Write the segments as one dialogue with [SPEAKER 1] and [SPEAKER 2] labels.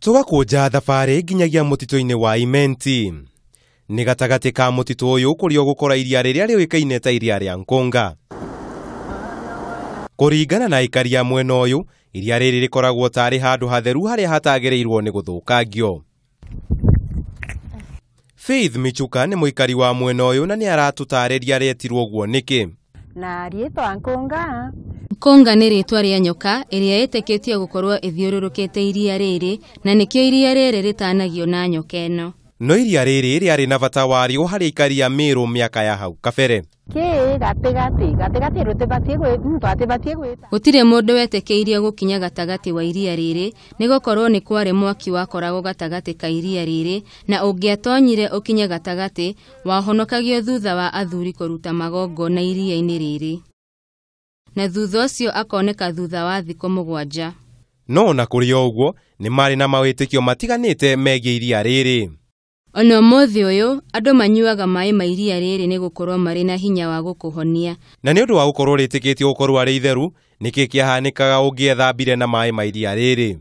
[SPEAKER 1] Tugakunja thabari nginyagia mutito-ini wa Imenti. Ni gatagati ka mutito uyu kurio gukora iria riria riuikaine ta iria ria Nkonga. Kuringana na ikaria mwena uyu, iria riri rikoragwo tari handu hatheru haria hatagereirwo ni guthukangio. Faith Michuka ni muikari wa mwena uyu na ni aratutariria retirwo guo niki.
[SPEAKER 2] Na rietwa Nkonga.
[SPEAKER 3] Nkonga ni ritwa ria nyoka iria yeteketio gukorwo ithiururukite iria riri na nikio iria riri ritanagio na nyoka eno.
[SPEAKER 1] No iria riri riari na bata wario hari ikaria Meru miaka ya hau kabere.
[SPEAKER 2] Gategati rutibatie muntu atibatie gwita.
[SPEAKER 3] Gutire mundu wetekeirie gukinya gatagati wa iria riri ni gukorwo ni kware mwaki wakoragwo gatagati ka iria riri na ungiatonyire ukinya gatagati wahonokagio thutha wa athuri kuruta magongo na iria-ini riri. Na thutha ucio akoneka thutha wa thikũ 7.
[SPEAKER 1] No na kuri oguo ni mari na mawitikio matiganite megie iria riri.
[SPEAKER 3] Ono mothi uyu andu manyuaga mai ma iria riri ni gukorwo mari na hinya wa gukuhonia.
[SPEAKER 1] Na ni undu wa gukorwo ritikitio gukorwo ari itheru niki kiahanikaga ungiethambire na mai ma iria riri.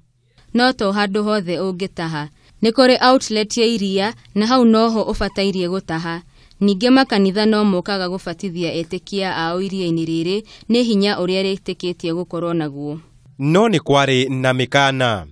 [SPEAKER 3] No to handu hothe ungitaha. Ni kuri outlet ya iria na hau noho ubatairie gutaha. Ninge makanitha no mokaga gubatithia etikia ao iria-ini riri ni hinya uria ritikitie gukorwo naguo.
[SPEAKER 1] No ni kwari na mikana.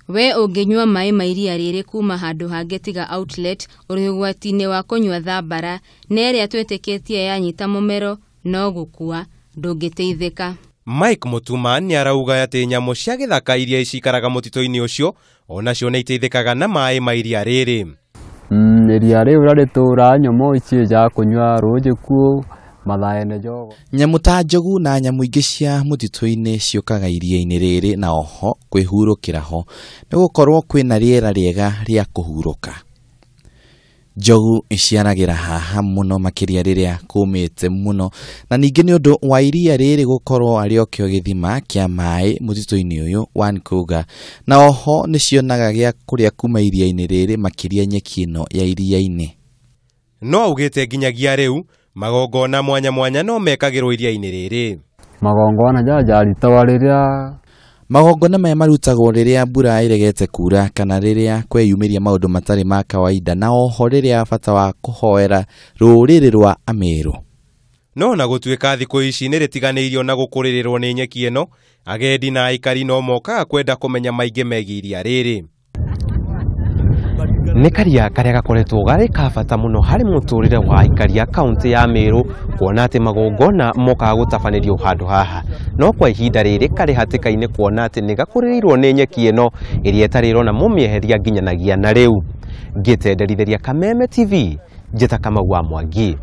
[SPEAKER 3] We unginyua mai ma iria riri kuma handu hangi tiga outlet uri ugwati-ini wa kunywa thambara na iria twetikitie yanyita mumero no gukua ndungiteithika.
[SPEAKER 1] Mike Mutuma ni arauga ati nyamo cia githaka iria icikaraga mutito-ini ucio onacio ni iteithikaga na mai ma iria riri.
[SPEAKER 4] Iria riu raritura nyomo ici ja kunywa ruji ku mathaene jogo.
[SPEAKER 5] Nyamu ta njogu na nyamu ingi cia mutito-ini ciukaga iria-ini riri na oho kwihurukira ho ni gukorwo kwina riera riega ria kuhuruka. Njogu iciaragira haha muno makiria riria kumite muno na ningi ni undu wa iria riri gukorwo ario kio githima kia mai mutito-ini uyu wa Nkonga na oho ni cionaga gia kuria kuma iria-ini riri makiria nyeki ino ya iria-ini.
[SPEAKER 1] No augite nginyagia riu magongona mwanya mwanya no mekagirwo iria-ini riri.
[SPEAKER 4] Magongona jaja ritawa riria
[SPEAKER 5] magongona maya marutagwo riria mbura iregete kura kana riria kweyumiria maundu matari ma kawaida na oho riria bata wa kuhoera ruriri rwa Ameru.
[SPEAKER 1] No na gutuika thiku ici ni ritiganiirio na gukuririrwo ni nyeki eno, agendi na aikari no mokaga kwenda kumenya maingi megie iria riri.
[SPEAKER 6] Ni karia karia gakoretwo gari ka bata muno hari muturire wa ikaria kaunti ya Meru kuona ati magongona mokaga gutabanirio handu haha. No kwa ihinda riri kari hatikaine kuona ati ni gakuririrwo ni nyeki eno iria itarirwo na mumieheria nginyanagia na riu. Ngitenderithiria Kameme TV, Njeta Kamau wa Mwangi.